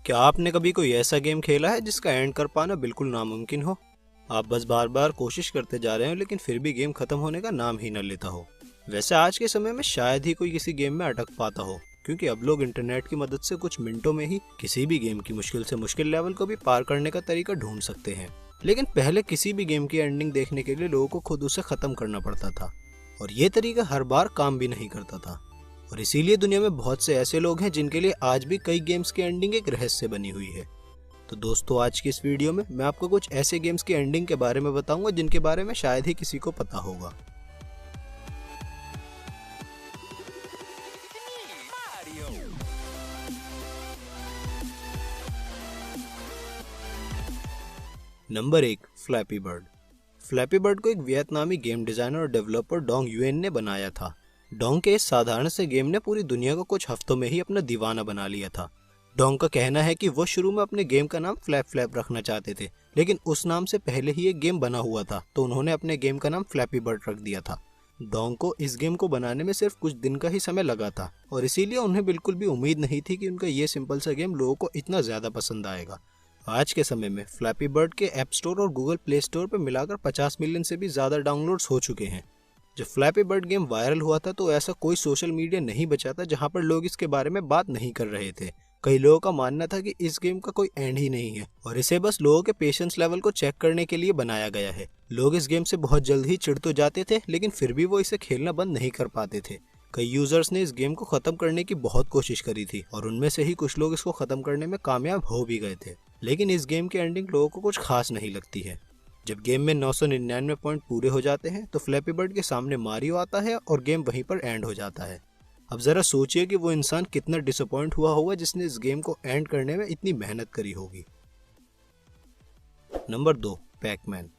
क्या आपने कभी कोई ऐसा गेम खेला है जिसका एंड कर पाना बिल्कुल नामुमकिन हो? आप बस बार बार कोशिश करते जा रहे हो लेकिन फिर भी गेम खत्म होने का नाम ही न लेता हो। वैसे आज के समय में शायद ही कोई किसी गेम में अटक पाता हो, क्योंकि अब लोग इंटरनेट की मदद से कुछ मिनटों में ही किसी भी गेम की मुश्किल से मुश्किल लेवल को भी पार करने का तरीका ढूंढ सकते हैं। लेकिन पहले किसी भी गेम की एंडिंग देखने के लिए लोगों को खुद उसे खत्म करना पड़ता था, और ये तरीका हर बार काम भी नहीं करता था। और इसीलिए दुनिया में बहुत से ऐसे लोग हैं जिनके लिए आज भी कई गेम्स की एंडिंग एक रहस्य बनी हुई है। तो दोस्तों, आज की इस वीडियो में मैं आपको कुछ ऐसे गेम्स की एंडिंग के बारे में बताऊंगा जिनके बारे में शायद ही किसी को पता होगा। Number 1, flappy bird. Flappy bird को एक वियतनामी गेम डिजाइनर और डेवलपर डोंग युएन ने बनाया था। डोंग के इस साधारण से गेम ने पूरी दुनिया को कुछ हफ्तों में ही अपना दीवाना बना लिया था। डोंग का कहना है कि वो शुरू में अपने गेम का नाम फ्लैप फ्लैप रखना चाहते थे, लेकिन उस नाम से पहले ही एक गेम बना हुआ था, तो उन्होंने अपने गेम का नाम फ्लैपी बर्ड रख दिया था। डोंग को इस गेम को बनाने में सिर्फ कुछ दिन का ही समय लगा था, और इसीलिए उन्हें बिल्कुल भी उम्मीद नहीं थी कि उनका ये सिंपल सा गेम लोगों को इतना ज्यादा पसंद आएगा। आज के समय में फ्लैपी बर्ड के ऐप स्टोर और गूगल प्ले स्टोर पर मिलाकर 50 मिलियन से भी ज्यादा डाउनलोड्स हो चुके हैं। जब फ्लैपी बर्ड गेम वायरल हुआ था तो ऐसा कोई सोशल मीडिया नहीं बचा था जहां पर लोग इसके बारे में बात नहीं कर रहे थे। कई लोगों का मानना था कि इस गेम का कोई एंड ही नहीं है और इसे बस लोगों के पेशेंस लेवल को चेक करने के लिए बनाया गया है। लोग इस गेम से बहुत जल्द ही चिढ़ तो जाते थे, लेकिन फिर भी वो इसे खेलना बंद नहीं कर पाते थे। कई यूजर्स ने इस गेम को खत्म करने की बहुत कोशिश करी थी और उनमें से ही कुछ लोग इसको खत्म करने में कामयाब हो भी गए थे, लेकिन इस गेम की एंडिंग लोगों को कुछ खास नहीं लगती है। जब गेम में 999 पॉइंट पूरे हो जाते हैं तो फ्लैपी बर्ड के सामने मारियो आता है और गेम वहीं पर एंड हो जाता है। अब जरा सोचिए कि वो इंसान कितना डिसअपॉइंट हुआ होगा जिसने इस गेम को एंड करने में इतनी मेहनत करी होगी। Number 2, Pac-Man.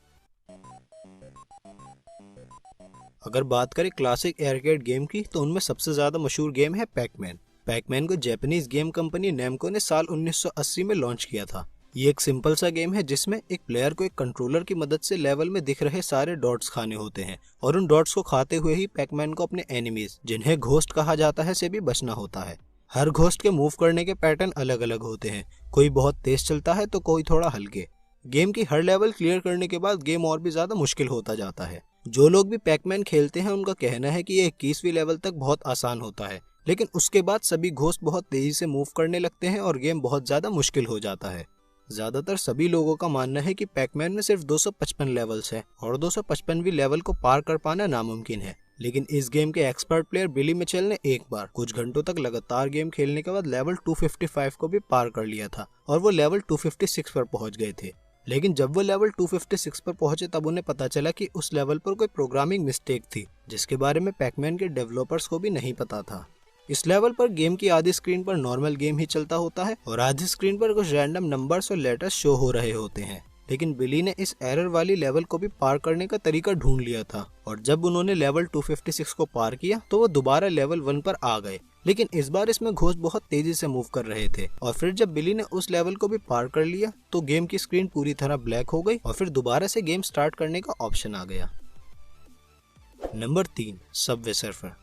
अगर बात करें क्लासिक आर्केड गेम की तो उनमें सबसे ज्यादा मशहूर गेम है पैकमैन। पैकमैन को जापानीज गेम कंपनी नेमको ने साल 1980 में लॉन्च किया था। ये एक सिंपल सा गेम है जिसमें एक प्लेयर को एक कंट्रोलर की मदद से लेवल में दिख रहे सारे डॉट्स खाने होते हैं, और उन डॉट्स को खाते हुए ही पैकमैन को अपने एनिमीज, जिन्हें घोस्ट कहा जाता है, से भी बचना होता है। हर घोस्ट के मूव करने के पैटर्न अलग अलग होते हैं, कोई बहुत तेज चलता है तो कोई थोड़ा हल्के। गेम की हर लेवल क्लियर करने के बाद गेम और भी ज्यादा मुश्किल होता जाता है। जो लोग भी पैकमैन खेलते हैं उनका कहना है कि ये 21वीं लेवल तक बहुत आसान होता है, लेकिन उसके बाद सभी घोस्ट बहुत तेजी से मूव करने लगते हैं और गेम बहुत ज्यादा मुश्किल हो जाता है। ज्यादातर सभी लोगों का मानना है कि पैकमैन में सिर्फ 255 लेवल्स हैं और 255वीं लेवल को पार कर पाना नामुमकिन है, लेकिन इस गेम के एक्सपर्ट प्लेयर बिली मिचेल ने एक बार कुछ घंटों तक लगातार गेम खेलने के बाद लेवल 255 को भी पार कर लिया था और वो लेवल 256 पर पहुंच गए थे। लेकिन जब वो लेवल 256 पर पहुंचे तब उन्हें पता चला कि उस लेवल पर कोई प्रोग्रामिंग मिस्टेक थी, जिसके बारे में पैकमैन के डेवलपर्स को भी नहीं पता था। इस लेवल पर गेम की आधी स्क्रीन पर नॉर्मल गेम ही चलता होता है और आधी स्क्रीन पर कुछ रैंडम नंबर्स और लेटर्स शो हो रहे होते हैं। लेकिन बिली ने इस एरर वाली लेवल को भी पार करने का तरीका ढूंढ लिया था, और जब उन्होंने लेवल 256 को पार किया तो वो दोबारा लेवल 1 पर आ गए, लेकिन इस बार इसमें घोस्ट बहुत तेजी से मूव कर रहे थे। और फिर जब बिली ने उस लेवल को भी पार कर लिया तो गेम की स्क्रीन पूरी तरह ब्लैक हो गई और फिर दोबारा से गेम स्टार्ट करने का ऑप्शन आ गया। Number 3, Subway surfer.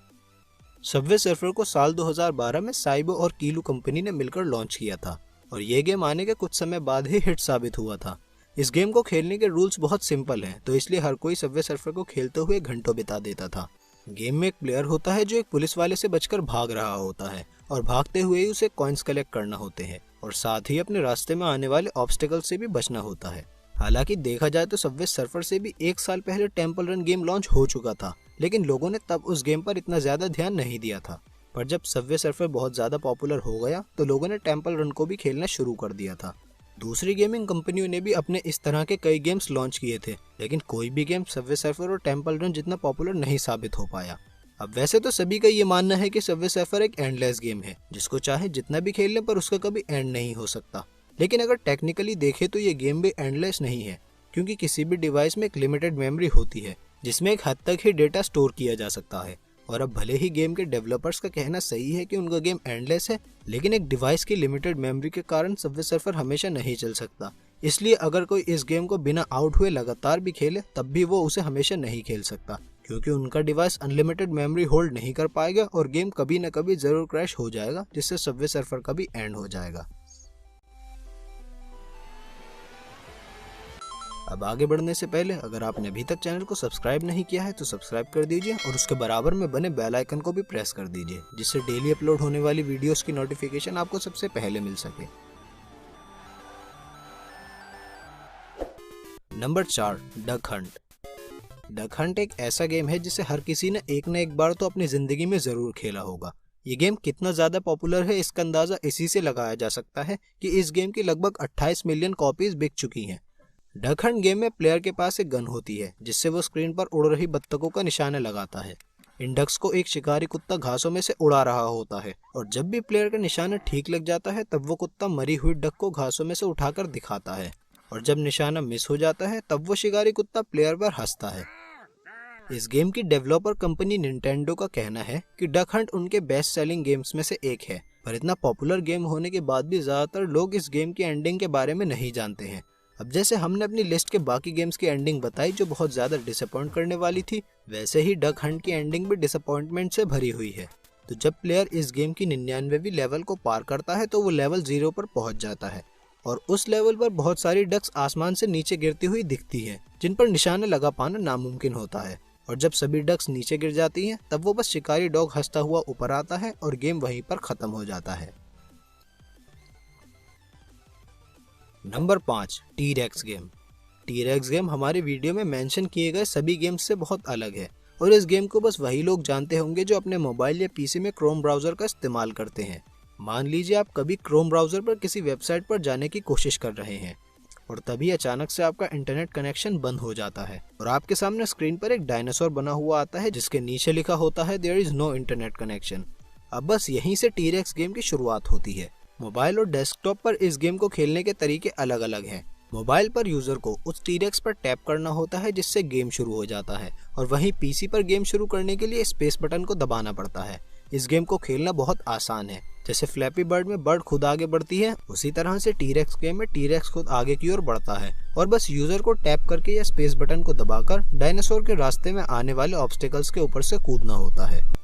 Subway surfer को साल 2012 में साइबो और कीलू कंपनी ने मिलकर लॉन्च किया था और ये गेम आने के कुछ समय बाद ही हिट साबित हुआ था। इस गेम को खेलने के रूल्स बहुत सिंपल हैं, तो इसलिए हर कोई सबवे सर्फर को खेलते हुए घंटों बिता देता था। गेम में एक प्लेयर होता है जो एक पुलिस वाले से बचकर भाग रहा होता है और भागते हुए ही उसे कॉइन्स कलेक्ट करना होते हैं और साथ ही अपने रास्ते में आने वाले ऑब्स्टिकल से भी बचना होता है। हालांकि देखा जाए तो सबवे सर्फर से भी 1 साल पहले टेम्पल रन गेम लॉन्च हो चुका था, लेकिन लोगों ने तब उस गेम पर इतना ज्यादा ध्यान नहीं दिया था। पर जब सबवे सर्फर बहुत ज्यादा पॉपुलर हो गया तो लोगों ने टेम्पल रन को भी खेलना शुरू कर दिया था। दूसरी गेमिंग कंपनियों ने भी अपने इस तरह के कई गेम्स लॉन्च किए थे, लेकिन कोई भी गेम सबवे सर्फर और टेम्पल रन जितना पॉपुलर नहीं साबित हो पाया। अब वैसे तो सभी का ये मानना है कि सबवे सर्फर एक एंडलेस गेम है, जिसको चाहे जितना भी खेल ले पर उसका कभी एंड नहीं हो सकता। लेकिन अगर टेक्निकली देखें तो ये गेम भी एंडलेस नहीं है, क्योंकि किसी भी डिवाइस में एक लिमिटेड मेमोरी होती है जिसमें एक हद तक ही डेटा स्टोर किया जा सकता है। और अब भले ही गेम के डेवलपर्स का कहना सही है कि उनका गेम एंडलेस है, लेकिन एक डिवाइस की लिमिटेड मेमोरी के कारण सबवे सर्फर हमेशा नहीं चल सकता। इसलिए अगर कोई इस गेम को बिना आउट हुए लगातार भी खेले तब भी वो उसे हमेशा नहीं खेल सकता, क्योंकि उनका डिवाइस अनलिमिटेड मेमोरी होल्ड नहीं कर पाएगा और गेम कभी न कभी जरूर क्रैश हो जाएगा, जिससे सबवे सर्फर का भी एंड हो जाएगा। अब आगे बढ़ने से पहले अगर आपने अभी तक चैनल को सब्सक्राइब नहीं किया है तो सब्सक्राइब कर दीजिए और उसके बराबर में बने बेल आइकन को भी प्रेस कर दीजिए, जिससे डेली अपलोड होने वाली वीडियोस की नोटिफिकेशन आपको सबसे पहले मिल सके। Number 4, duck Hunt. Duck Hunt एक ऐसा गेम है जिसे हर किसी ने एक न एक बार तो अपनी जिंदगी में जरूर खेला होगा। ये गेम कितना ज्यादा पॉपुलर है इसका अंदाजा इसी से लगाया जा सकता है कि इस गेम की लगभग 28 मिलियन कॉपीज बिक चुकी हैं। डक हंट गेम में प्लेयर के पास एक गन होती है जिससे वो स्क्रीन पर उड़ रही बत्तखों का निशाना लगाता है। इन डक्स को एक शिकारी कुत्ता घासों में से उड़ा रहा होता है और जब भी प्लेयर का निशाना ठीक लग जाता है तब वो कुत्ता मरी हुई डक को घासों में से उठाकर दिखाता है और जब निशाना मिस हो जाता है तब वो शिकारी कुत्ता प्लेयर पर हंसता है। इस गेम की डेवलपर कंपनी निंटेंडो का कहना है कि डक हंट उनके बेस्ट सेलिंग गेम्स में से एक है, पर इतना पॉपुलर गेम होने के बाद भी ज्यादातर लोग इस गेम की एंडिंग के बारे में नहीं जानते हैं। अब जैसे हमने अपनी लिस्ट के बाकी गेम्स की एंडिंग बताई जो बहुत ज्यादा डिसअपॉइंट करने वाली थी, वैसे ही डक हंट की एंडिंग भी डिसअपॉइंटमेंट से भरी हुई है। तो जब प्लेयर इस गेम की 99वीं लेवल को पार करता है तो वो लेवल 0 पर पहुंच जाता है और उस लेवल पर बहुत सारी डक्स आसमान से नीचे गिरती हुई दिखती हैं, जिन पर निशाना लगा पाना नामुमकिन होता है। और जब सभी डक्स नीचे गिर जाती हैं तब वो बस शिकारी डॉग हंसता हुआ ऊपर आता है और गेम वहीं पर खत्म हो जाता है। Number 5, T-rex game. T-rex game हमारे वीडियो में मेंशन किए गए सभी गेम्स से बहुत अलग है और इस गेम को बस वही लोग जानते होंगे जो अपने मोबाइल या पीसी में क्रोम ब्राउजर का इस्तेमाल करते हैं। मान लीजिए आप कभी क्रोम ब्राउजर पर किसी वेबसाइट पर जाने की कोशिश कर रहे हैं और तभी अचानक से आपका इंटरनेट कनेक्शन बंद हो जाता है और आपके सामने स्क्रीन पर एक डायनासोर बना हुआ आता है जिसके नीचे लिखा होता है there is no internet connection. अब बस यहीं से टी-रेक्स गेम की शुरुआत होती है। मोबाइल और डेस्कटॉप पर इस गेम को खेलने के तरीके अलग अलग हैं। मोबाइल पर यूजर को उस टी-रेक्स पर टैप करना होता है जिससे गेम शुरू हो जाता है और वहीं पीसी पर गेम शुरू करने के लिए स्पेस बटन को दबाना पड़ता है। इस गेम को खेलना बहुत आसान है। जैसे फ्लैपी बर्ड में बर्ड खुद आगे बढ़ती है, उसी तरह से टी-रेक्स गेम में टी-रेक्स खुद आगे की ओर बढ़ता है और बस यूजर को टैप करके या स्पेस बटन को दबाकर डायनासोर के रास्ते में आने वाले ऑब्स्टिकल्स के ऊपर से कूदना होता है।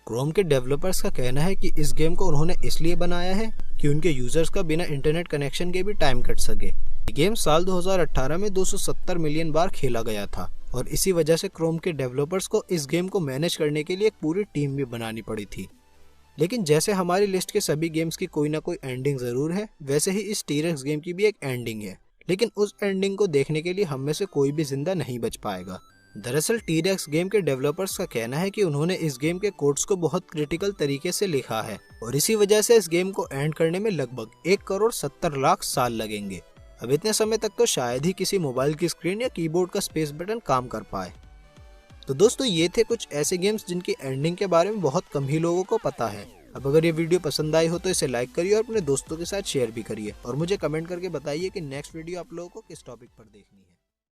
क्रोम के डेवलपर्स का कहना है कि इस गेम को उन्होंने इसलिए बनाया है कि उनके यूजर्स का बिना इंटरनेट कनेक्शन के भी टाइम कट सके। ये गेम साल 2018 में 270 मिलियन बार खेला गया था और इसी वजह से क्रोम के डेवलपर्स को इस गेम को मैनेज करने के लिए एक पूरी टीम भी बनानी पड़ी थी। लेकिन जैसे हमारी लिस्ट के सभी गेम्स की कोई ना कोई एंडिंग जरूर है, वैसे ही इस टी-रेक्स गेम की भी एक एंडिंग है, लेकिन उस एंडिंग को देखने के लिए हम में से कोई भी जिंदा नहीं बच पाएगा। दरअसल टी-रेक्स गेम के डेवलपर्स का कहना है कि उन्होंने इस गेम के कोड्स को बहुत क्रिटिकल तरीके से लिखा है और इसी वजह से इस गेम को एंड करने में लगभग 1,70,00,000 साल लगेंगे। अब इतने समय तक तो शायद ही किसी मोबाइल की स्क्रीन या कीबोर्ड का स्पेस बटन काम कर पाए। तो दोस्तों ये थे कुछ ऐसे गेम्स जिनकी एंडिंग के बारे में बहुत कम ही लोगों को पता है। अब अगर ये वीडियो पसंद आई हो तो इसे लाइक करिए और अपने दोस्तों के साथ शेयर भी करिए और मुझे कमेंट करके बताइए कि नेक्स्ट वीडियो आप लोगों को किस टॉपिक पर देखनी है।